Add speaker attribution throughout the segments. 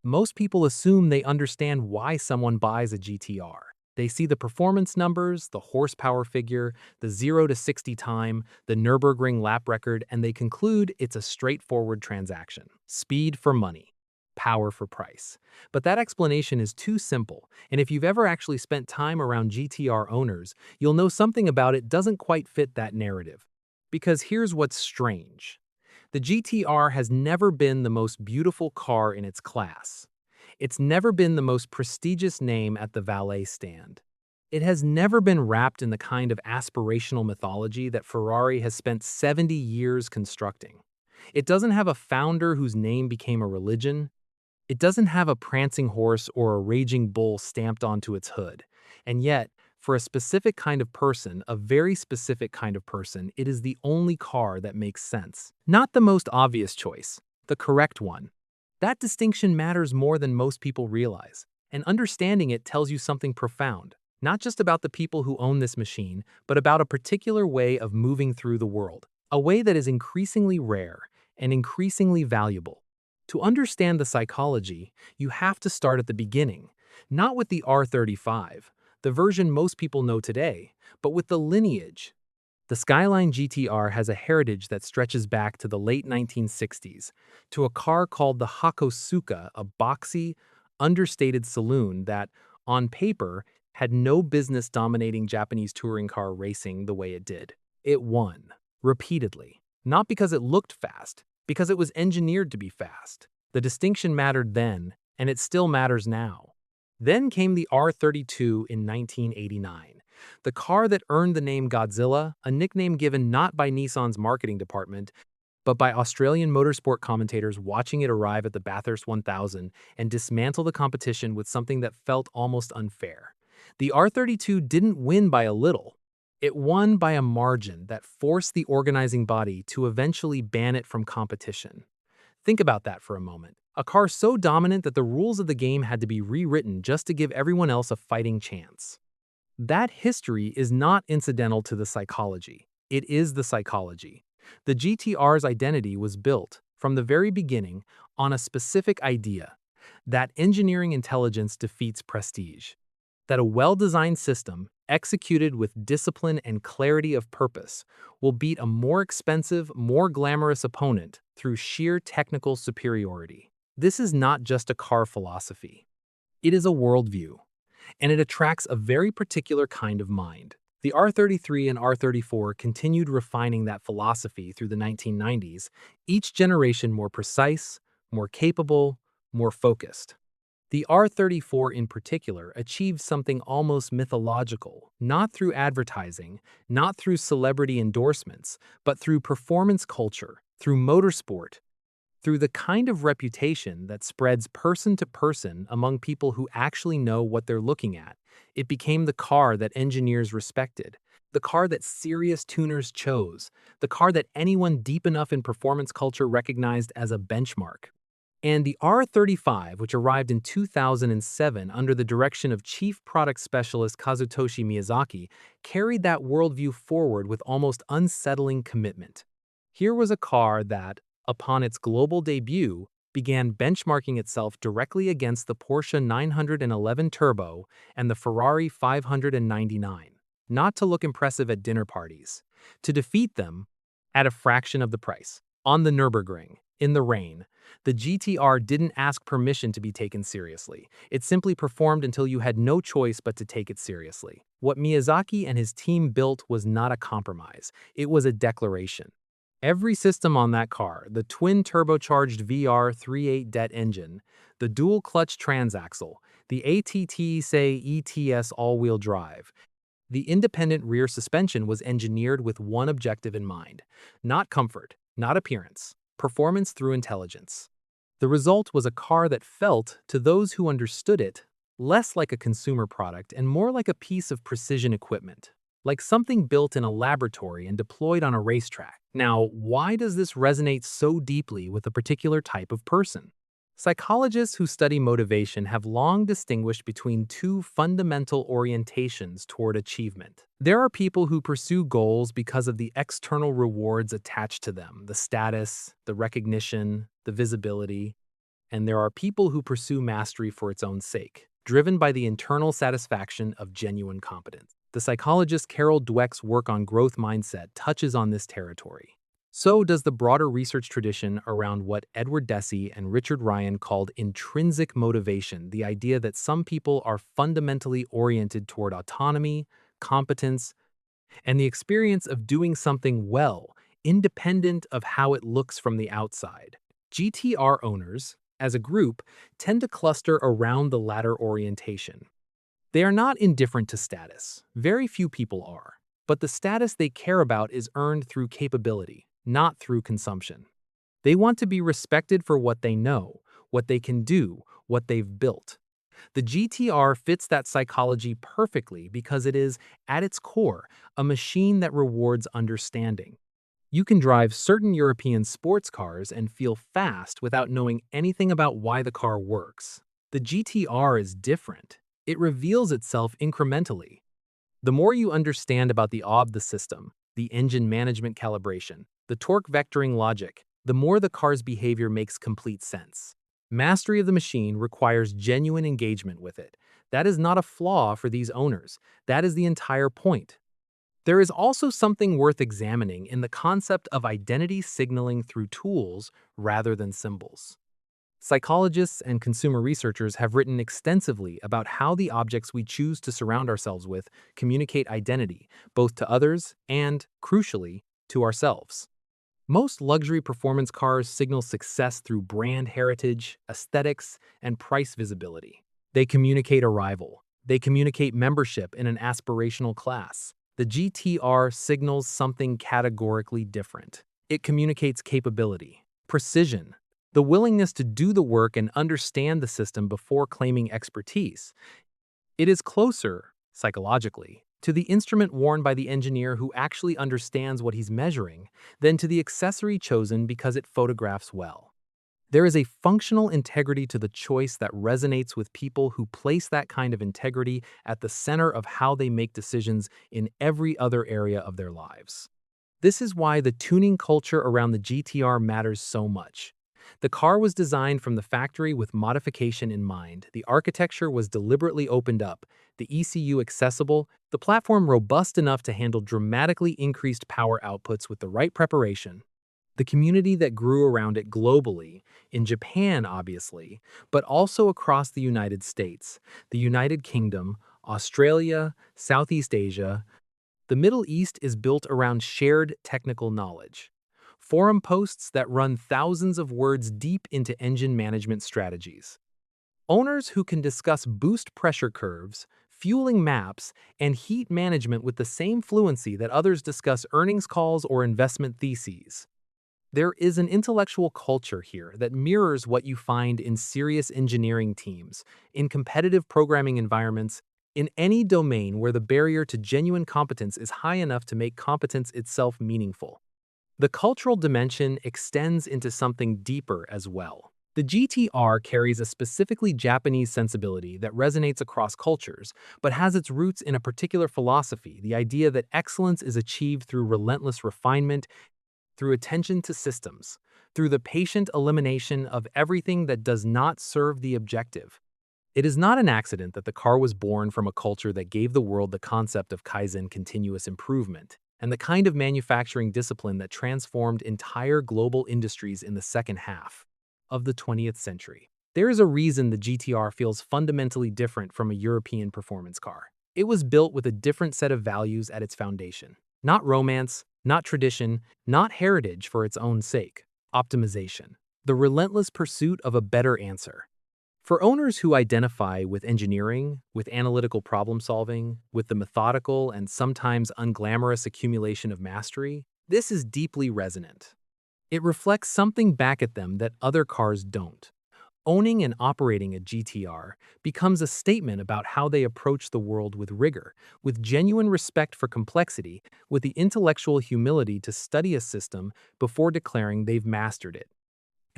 Speaker 1: Most people assume they understand why someone buys a GTR. They see the performance numbers, the horsepower figure, the 0 to 60 time, the Nürburgring lap record, and they conclude it's a straightforward transaction. Speed for money, power for price. But that explanation is too simple, and if you've ever actually spent time around GTR owners, you'll know something about it doesn't quite fit that narrative. Because here's what's strange. The GTR has never been the most beautiful car in its class. It's never been the most prestigious name at the valet stand. It has never been wrapped in the kind of aspirational mythology that Ferrari has spent 70 years constructing. It doesn't have a founder whose name became a religion. It doesn't have a prancing horse or a raging bull stamped onto its hood. And yet, for a specific kind of person, a very specific kind of person, it is the only car that makes sense. Not the most obvious choice, the correct one. That distinction matters more than most people realize, and understanding it tells you something profound, not just about the people who own this machine, but about a particular way of moving through the world, a way that is increasingly rare and increasingly valuable. To understand the psychology, you have to start at the beginning, not with the R35, the version most people know today, but with the lineage. The Skyline GTR has a heritage that stretches back to the late 1960s, to a car called the Hakosuka, a boxy, understated saloon that, on paper, had no business dominating Japanese touring car racing the way it did. It won, repeatedly, not because it looked fast, because it was engineered to be fast. The distinction mattered then, and it still matters now. Then came the R32 in 1989, the car that earned the name Godzilla, a nickname given not by Nissan's marketing department, but by Australian motorsport commentators watching it arrive at the Bathurst 1000 and dismantle the competition with something that felt almost unfair. The R32 didn't win by a little. It won by a margin that forced the organizing body to eventually ban it from competition. Think about that for a moment. A car so dominant that the rules of the game had to be rewritten just to give everyone else a fighting chance. That history is not incidental to the psychology. It is the psychology. The GTR's identity was built, from the very beginning, on a specific idea: that engineering intelligence defeats prestige. That a well-designed system, executed with discipline and clarity of purpose, will beat a more expensive, more glamorous opponent through sheer technical superiority. This is not just a car philosophy. It is a worldview, and it attracts a very particular kind of mind. The R33 and R34 continued refining that philosophy through the 1990s, each generation more precise, more capable, more focused. The R34 in particular achieved something almost mythological, not through advertising, not through celebrity endorsements, but through performance culture, through motorsport, through the kind of reputation that spreads person to person among people who actually know what they're looking at. It became the car that engineers respected, the car that serious tuners chose, the car that anyone deep enough in performance culture recognized as a benchmark. And the R35, which arrived in 2007 under the direction of Chief Product Specialist Kazutoshi Miyazaki, carried that worldview forward with almost unsettling commitment. Here was a car that, upon its global debut, began benchmarking itself directly against the Porsche 911 Turbo and the Ferrari 599, not to look impressive at dinner parties, to defeat them at a fraction of the price. On the Nürburgring, in the rain, the GTR didn't ask permission to be taken seriously. It simply performed until you had no choice but to take it seriously. What Miyazaki and his team built was not a compromise. It was a declaration. Every system on that car, the twin-turbocharged VR38 engine, the dual-clutch transaxle, the ATT-say ETS all-wheel drive, the independent rear suspension was engineered with one objective in mind: not comfort, not appearance, performance through intelligence. The result was a car that felt, to those who understood it, less like a consumer product and more like a piece of precision equipment, like something built in a laboratory and deployed on a racetrack. Now, why does this resonate so deeply with a particular type of person? Psychologists who study motivation have long distinguished between two fundamental orientations toward achievement. There are people who pursue goals because of the external rewards attached to them, the status, the recognition, the visibility. and there are people who pursue mastery for its own sake, driven by the internal satisfaction of genuine competence. The psychologist Carol Dweck's work on growth mindset touches on this territory. So does the broader research tradition around what Edward Deci and Richard Ryan called intrinsic motivation, the idea that some people are fundamentally oriented toward autonomy, competence, and the experience of doing something well, independent of how it looks from the outside. GTR owners, as a group, tend to cluster around the latter orientation. They are not indifferent to status. Very few people are. But the status they care about is earned through capability, not through consumption. They want to be respected for what they know, what they can do, what they've built. The GTR fits that psychology perfectly because it is, at its core, a machine that rewards understanding. You can drive certain European sports cars and feel fast without knowing anything about why the car works. The GTR is different. It reveals itself incrementally. The more you understand about the system, the engine management calibration, the torque vectoring logic, the more the car's behavior makes complete sense. Mastery of the machine requires genuine engagement with it. That is not a flaw for these owners. That is the entire point. There is also something worth examining in the concept of identity signaling through tools rather than symbols. Psychologists and consumer researchers have written extensively about how the objects we choose to surround ourselves with communicate identity, both to others and, crucially, to ourselves. Most luxury performance cars signal success through brand heritage, aesthetics, and price visibility. They communicate arrival. They communicate membership in an aspirational class. The GTR signals something categorically different. It communicates capability, precision, the willingness to do the work and understand the system before claiming expertise. It is closer, psychologically, to the instrument worn by the engineer who actually understands what he's measuring than to the accessory chosen because it photographs well. There is a functional integrity to the choice that resonates with people who place that kind of integrity at the center of how they make decisions in every other area of their lives. This is why the tuning culture around the GTR matters so much. The car was designed from the factory with modification in mind. The architecture was deliberately opened up, the ECU accessible, the platform robust enough to handle dramatically increased power outputs with the right preparation. The community that grew around it globally, in Japan obviously, but also across the United States, the United Kingdom, Australia, Southeast Asia. The Middle East is built around shared technical knowledge. Forum posts that run thousands of words deep into engine management strategies. Owners who can discuss boost pressure curves, fueling maps, and heat management with the same fluency that others discuss earnings calls or investment theses. There is an intellectual culture here that mirrors what you find in serious engineering teams, in competitive programming environments, in any domain where the barrier to genuine competence is high enough to make competence itself meaningful. The cultural dimension extends into something deeper as well. The GTR carries a specifically Japanese sensibility that resonates across cultures, but has its roots in a particular philosophy, the idea that excellence is achieved through relentless refinement, through attention to systems, through the patient elimination of everything that does not serve the objective. It is not an accident that the car was born from a culture that gave the world the concept of Kaizen, continuous improvement, and the kind of manufacturing discipline that transformed entire global industries in the second half of the 20th century. There is a reason the GTR feels fundamentally different from a European performance car. It was built with a different set of values at its foundation. Not romance, not tradition, not heritage for its own sake. Optimization. The relentless pursuit of a better answer. For owners who identify with engineering, with analytical problem solving, with the methodical and sometimes unglamorous accumulation of mastery, this is deeply resonant. It reflects something back at them that other cars don't. Owning and operating a GTR becomes a statement about how they approach the world with rigor, with genuine respect for complexity, with the intellectual humility to study a system before declaring they've mastered it.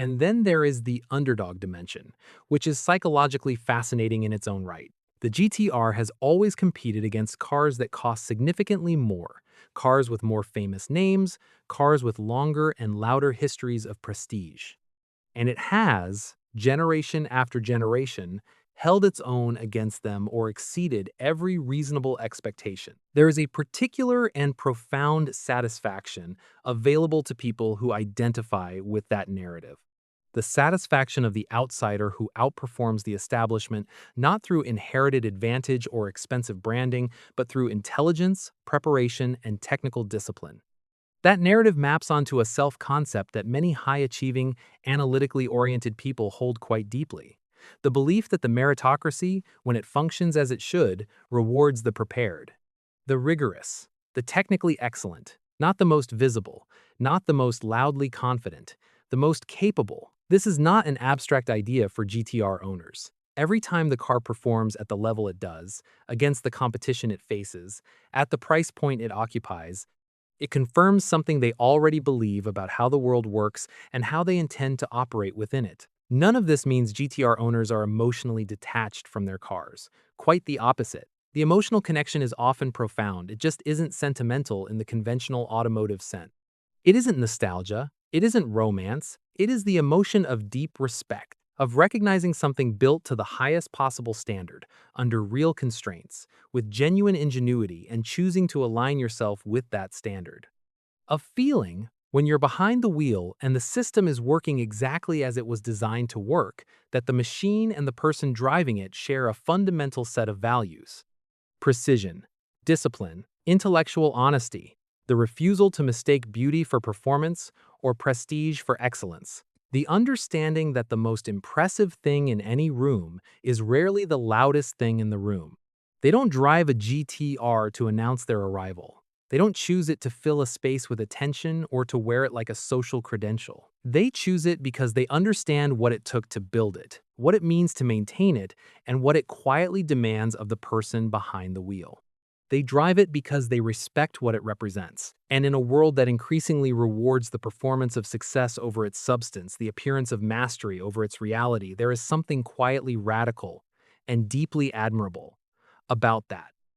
Speaker 1: And then there is the underdog dimension, which is psychologically fascinating in its own right. The GTR has always competed against cars that cost significantly more, cars with more famous names, cars with longer and louder histories of prestige. And it has, generation after generation, held its own against them or exceeded every reasonable expectation. There is a particular and profound satisfaction available to people who identify with that narrative. The satisfaction of the outsider who outperforms the establishment, not through inherited advantage or expensive branding, but through intelligence, preparation, and technical discipline. That narrative maps onto a self-concept that many high-achieving, analytically oriented people hold quite deeply. The belief that the meritocracy, when it functions as it should, rewards the prepared, the rigorous, the technically excellent, not the most visible, not the most loudly confident, the most capable. This is not an abstract idea for GTR owners. Every time the car performs at the level it does, against the competition it faces, at the price point it occupies, it confirms something they already believe about how the world works and how they intend to operate within it. None of this means GTR owners are emotionally detached from their cars. Quite the opposite. The emotional connection is often profound, it just isn't sentimental in the conventional automotive sense. It isn't nostalgia, it isn't romance, it is the emotion of deep respect, of recognizing something built to the highest possible standard, under real constraints, with genuine ingenuity and choosing to align yourself with that standard. A feeling when you're behind the wheel and the system is working exactly as it was designed to work, that the machine and the person driving it share a fundamental set of values. Precision, discipline, intellectual honesty, the refusal to mistake beauty for performance or prestige for excellence. The understanding that the most impressive thing in any room is rarely the loudest thing in the room. They don't drive a GTR to announce their arrival. They don't choose it to fill a space with attention or to wear it like a social credential. They choose it because they understand what it took to build it, what it means to maintain it, and what it quietly demands of the person behind the wheel. They drive it because they respect what it represents. And in a world that increasingly rewards the performance of success over its substance, the appearance of mastery over its reality, there is something quietly radical and deeply admirable about that.